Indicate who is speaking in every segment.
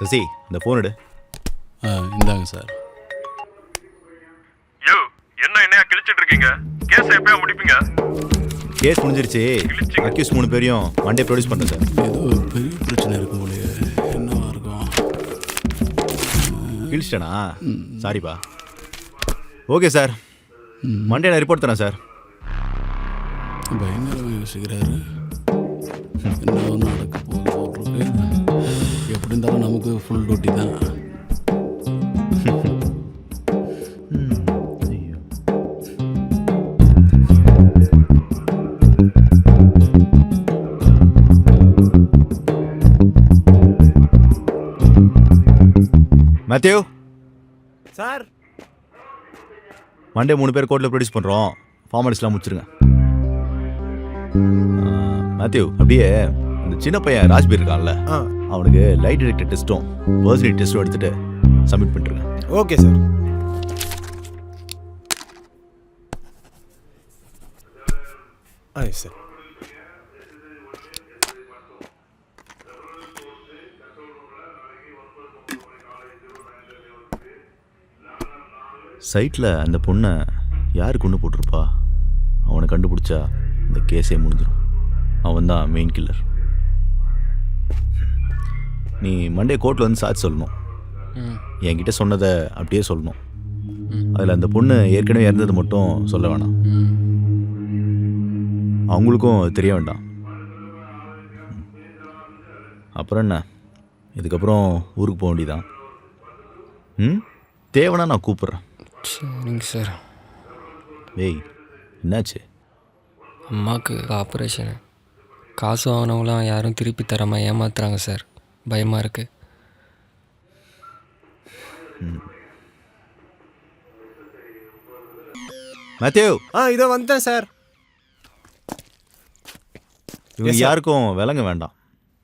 Speaker 1: சசி இந்த ஃபோன் எடு.
Speaker 2: இந்தாங்க சார்.
Speaker 3: யோ என்னையா கிழிச்சிட்டு இருக்கீங்க? கேஸ் எப்பயா முடிப்பீங்க?
Speaker 1: கேஸ் முடிஞ்சிருச்சு. அக்யூஸ் 3 பேரையும் மண்டே ப்ரொடியூஸ் பண்ணுறேன் சார்.
Speaker 2: ஏதோ ஒரு பெரிய பிரச்சனை இருக்கும் போலயே. என்னவா இருக்கும்?
Speaker 1: கிழிச்சிட்டேனா? சாரிப்பா. ஓகே சார், மண்டே நான் ரிப்போர்ட் தரேன் சார்.
Speaker 2: பயங்கரமாக யோசிக்கிறாரு. என்ன நடக்க போகுது? எப்படி இருந்தாலும் நமக்கு ஃபுல் டியூட்டி தான்.
Speaker 1: மேத்யூ
Speaker 4: சார்,
Speaker 1: மண்டே 3 பேர் கோர்ட்டில் ப்ரொடியூஸ் பண்ணுறோம். ஃபார்மாலிட்டிஸ்லாம் முடிச்சிருங்க. மேத்யூ, அப்படியே இந்த சின்ன பையன் ராஜ்பீர் இருக்கான்ல, அவனுக்கு லைட் டிடெக்டர் டெஸ்ட்டும் பர்சனல் டெஸ்ட்டும் எடுத்துகிட்டு சப்மிட் பண்ணிட்டுருங்க.
Speaker 4: Okay sir. சார்
Speaker 1: சைட்டில் அந்த பொண்ணை யார் கொண்டு போட்டிருப்பா? அவனை கண்டுபிடிச்சா இந்த கேஸே முடிஞ்சிடும். அவன் தான் மெயின் கில்லர். நீ மண்டே கோர்ட்டில் வந்து சாட்சி சொல்லணும். என்கிட்ட சொன்னதை அப்படியே சொல்லணும். அதில் அந்த பொண்ணு ஏற்கனவே இறந்தது மட்டும் சொல்ல வேணாம். அவங்களுக்கும் தெரிய வேண்டாம். அப்புறம் என்ன, இதுக்கப்புறம் ஊருக்கு போக வேண்டியதான். தேவைன்னா நான் கூப்பிட்றேன்.
Speaker 5: சரிங்க சார்.
Speaker 1: ஏய், என்னாச்சு?
Speaker 5: அம்மாவுக்கு ஆப்ரேஷனு. காசு வாங்கினவங்களாம் யாரும் திருப்பி தராமல் ஏமாத்துறாங்க சார். பயமாக இருக்குது.
Speaker 1: மேத்யூ,
Speaker 4: இதோ வந்துட்டேன் சார்.
Speaker 1: இவங்க யாருக்கும் விலங்க வேண்டாம்.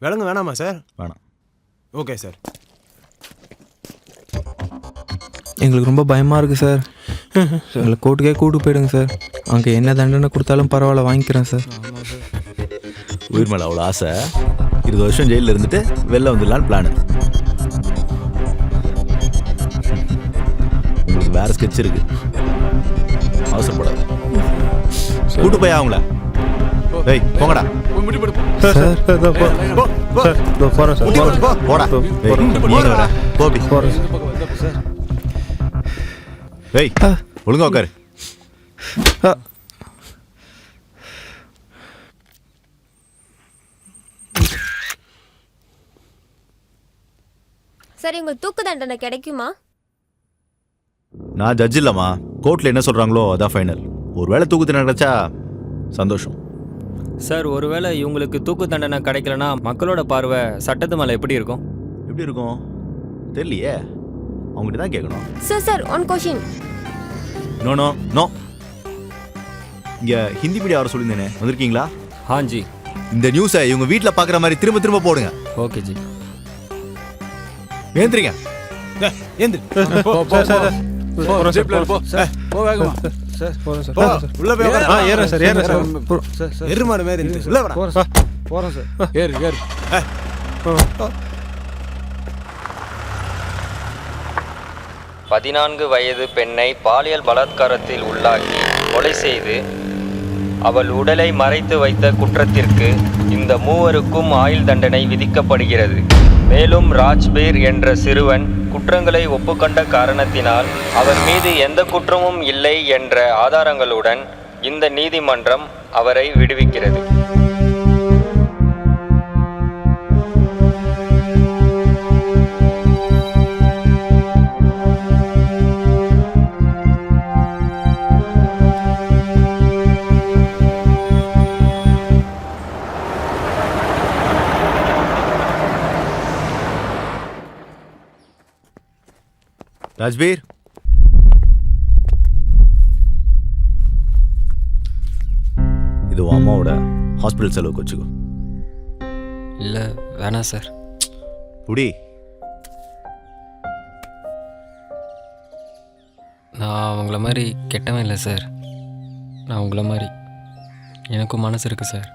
Speaker 4: விலங்கு வேணாமா சார்?
Speaker 1: வேணாம்.
Speaker 4: Okay sir.
Speaker 6: எங்களுக்கு ரொம்ப பயமாக இருக்குது சார். எங்களை கோர்ட்டுக்கே கூப்பிட்டு போயிடுங்க சார். அங்கே என்ன தண்டனை கொடுத்தாலும் பரவாயில்ல, வாங்கிக்கிறேன் சார்.
Speaker 1: உயிர் மேலே அவ்வளோ ஆசை. 20 வருஷம் ஜெயிலில் இருந்துட்டு வெளில வந்துடலான்னு பிளானு. உங்களுக்கு வேறு ஸ்கெட்ச் இருக்கு, அவசரப்படாது. கூட்டு போய் அவங்கள. ஏய், போங்கடா. போடா. ஏய், ஒழுங்கா உட்காரு.
Speaker 7: சரி, உங்க தூக்கு தண்டனை கிடைக்குமா?
Speaker 1: நான் ஜட்ஜ் இல்லம்மா. கோர்ட்டில் என்ன சொல்கிறாங்களோ அதான் ஃபைனல். ஒருவேளை தூக்கு தண்டனை கிடைச்சா சந்தோஷம்
Speaker 5: சார். ஒருவேளை இவங்களுக்கு தூக்கு தண்டனை கிடைக்கலனா மக்களோட பார்வை சட்டத்து மேலே எப்படி இருக்கும்?
Speaker 1: எப்படி இருக்கும் தெரியலையே. அவங்ககிட்ட தான் கேட்கணும்.
Speaker 7: Sir one question.
Speaker 1: No no no. இங்கே ஹிந்தி மீடியா வர சொல்லியிருந்தேனே, வந்திருக்கீங்களா?
Speaker 5: ஹாஞ்சி.
Speaker 1: இந்த நியூஸை இவங்க வீட்டில் பார்க்குற மாதிரி திரும்ப திரும்ப போடுங்க.
Speaker 5: ஓகே ஜி.
Speaker 1: ஏந்திரிங்க.
Speaker 4: உள்ள போய் ஏற சார். ஏற சார். எருமாடு மாதிரி உள்ள வர. போறோம் சார். ஏறு ஏறு.
Speaker 5: 14 வயது பெண்ணை பாலியல் பலாத்காரத்தில் உள்ளாக்கி கொலை செய்து அவள் உடலை மறைத்து வைத்த குற்றத்திற்கு இந்த மூவருக்கும் ஆயுள் தண்டனை விதிக்கப்படுகிறது. மேலும் ராஜ்பீர் என்ற சிறுவன் குற்றங்களை ஒப்புக்கொண்ட காரணத்தினால் அவர் மீது எந்த குற்றமும் இல்லை என்ற ஆதாரங்களுடன் இந்த நீதிமன்றம் அவரை விடுவிக்கிறது.
Speaker 1: ராஜ்பீர், இது உன் அம்மாவோட ஹாஸ்பிட்டல் செலவுக்கு வச்சுக்கோ.
Speaker 5: இல்லை வேணாம் சார்.
Speaker 1: புடி.
Speaker 5: நான் அவங்கள மாதிரி கெட்டவன் இல்லை சார். நான் உங்களை மாதிரி எனக்கும் மனசு இருக்குது சார்.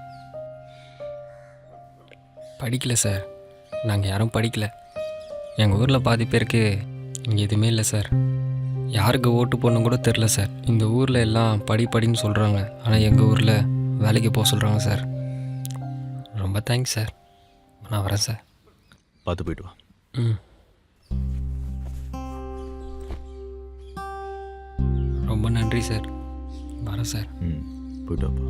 Speaker 5: படிக்கலை சார். நாங்கள் யாரும் படிக்கலை.
Speaker 8: எங்கள் ஊரில் பாதி பேருக்கு இங்கே எதுவுமே இல்லை சார். யாருக்கு ஓட்டு போடணும் கூட தெரில சார். இந்த ஊரில் எல்லாம் படின்னு சொல்கிறாங்க, ஆனால் எங்கள் ஊரில் வேலைக்கு போக சொல்கிறாங்க சார். ரொம்ப தேங்க்ஸ் சார். நான் வரேன் சார்.
Speaker 1: பார்த்து போயிட்டு வா.
Speaker 8: ம், ரொம்ப நன்றி சார். வரேன் சார்.
Speaker 1: ம், போயிட்டு வாப்பா.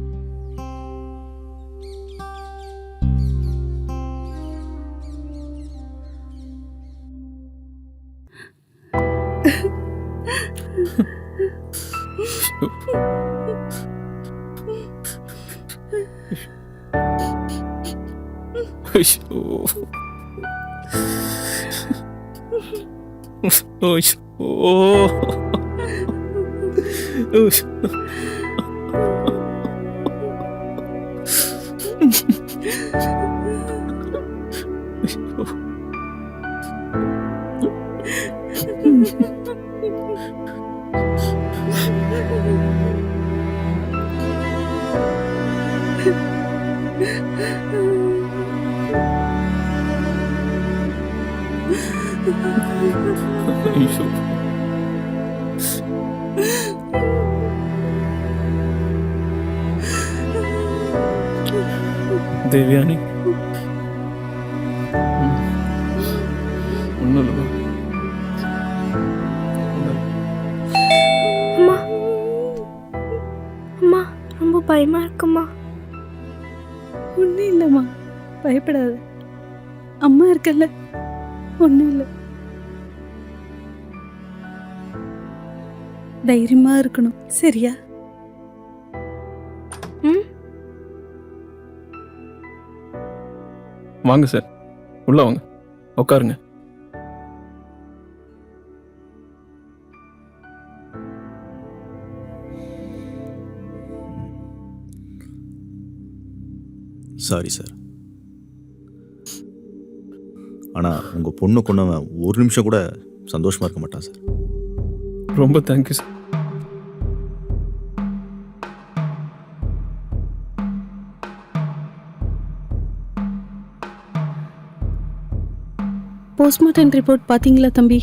Speaker 6: தேவியானி ஒன்றும் இல்லை.
Speaker 9: அம்மா அம்மா ரொம்ப பயமா இருக்குமா?
Speaker 10: ஒன்றும் இல்லைம்மா, பயப்படாத. அம்மா இருக்கல்ல, ஒன்றும் இல்லை. தைரியமா இருக்கணும், சரியா?
Speaker 9: ம்,
Speaker 6: வாங்க சார், உள்ள வாங்க, உட்காருங்க.
Speaker 1: Sorry sir. ஆனால் உங்கள் பொண்ணு கொண்டவன் ஒரு நிமிஷம் கூட சந்தோஷமாக இருக்க மாட்டான் சார்.
Speaker 6: ரொம்ப தேங்க்யூ சார்.
Speaker 10: போஸ்ட்மார்ட்டம் ரிப்போர்ட் பார்த்தீங்களா தம்பி?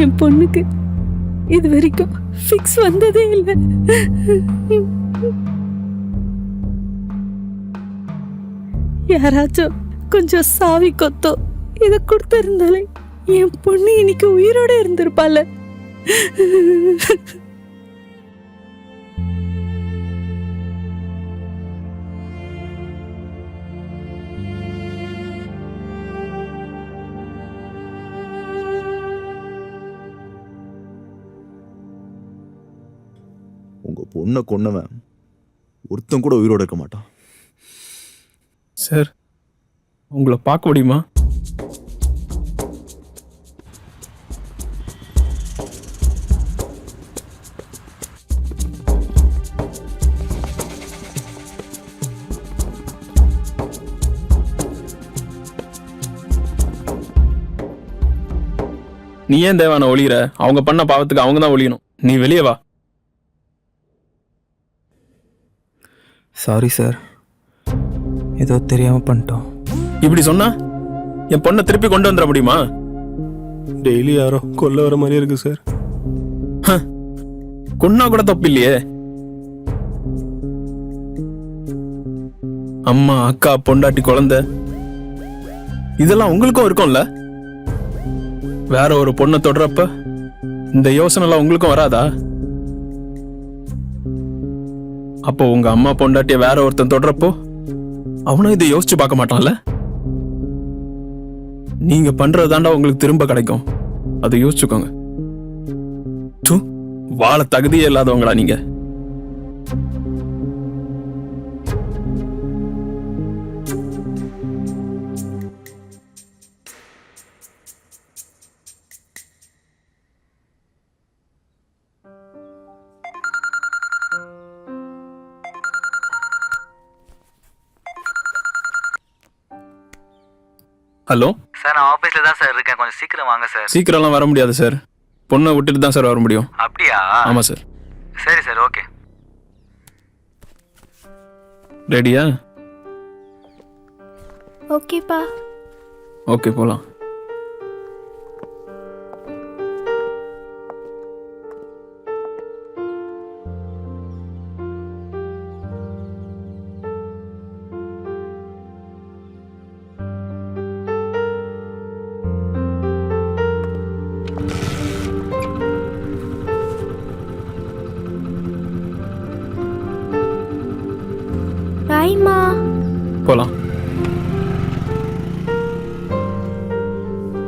Speaker 10: என் பொண்ணுக்கு இது வரைக்கும் ஃபிக்ஸ் வந்ததே இல்லை. யாராச்சும் கொஞ்சம் சாவி கொத்தோ இதை கொடுத்திருந்தாலே என் பொண்ணு இன்னைக்கு உயிரோட இருந்திருப்பால.
Speaker 1: உங்கள் பொண்ணை கொண்டவன் ஒருத்தன் கூட உயிரோடு இருக்க மாட்டான்
Speaker 6: சார். உங்களை பார்க்க முடியுமா? நீ ஏன் தேவான ஒளியிற? அவங்க பண்ண பாவத்துக்கு அவங்க தான் ஒளியணும். நீ வெளியே வா. சாரி சார், ஏதோ தெரியாம பண்ணிட்டோம். இப்படி சொன்னா என் பொண்ணை திருப்பி கொண்டு வந்துட முடியுமா?
Speaker 4: டெய்லி யாரோ கொல்ல வர மாதிரி இருக்கு சார்.
Speaker 6: கொன்னா கூட தப்பு இல்லையே. அம்மா, அக்கா, பொண்டாட்டி, குழந்தை, இதெல்லாம் உங்களுக்கும் இருக்கும்ல. வேற ஒரு பொண்ணை தொடுறப்ப இந்த யோசனை எல்லாம் உங்களுக்கும் வராதா? அப்போ உங்க அம்மா பொண்டாட்டிய வேற ஒருத்தன் தொடுறப்போ அவனும் இதை யோசிச்சு பார்க்க மாட்டான்ல. நீங்க பண்றதாண்டா உங்களுக்கு திரும்ப கிடைக்கும், அதை யோசிச்சுக்கோங்க. வாழ தகுதியே இல்லாதவங்களா நீங்க? ஹலோ
Speaker 11: சார், நான் ஆஃபீஸில் தான் சார் இருக்கேன், கொஞ்சம் சீக்கிரம் வாங்க சார்.
Speaker 6: சீக்கிரம்லாம் வர முடியாது சார், பொண்ணை விட்டுட்டு தான் சார் வர முடியும்.
Speaker 11: அப்படியா?
Speaker 6: ஆமாம் சார்.
Speaker 11: சரி சார், ஓகே.
Speaker 6: ரெடியா?
Speaker 9: ஓகேப்பா.
Speaker 6: ஓகே போகலாம்.
Speaker 9: பாய்மா.
Speaker 6: போகலாம்.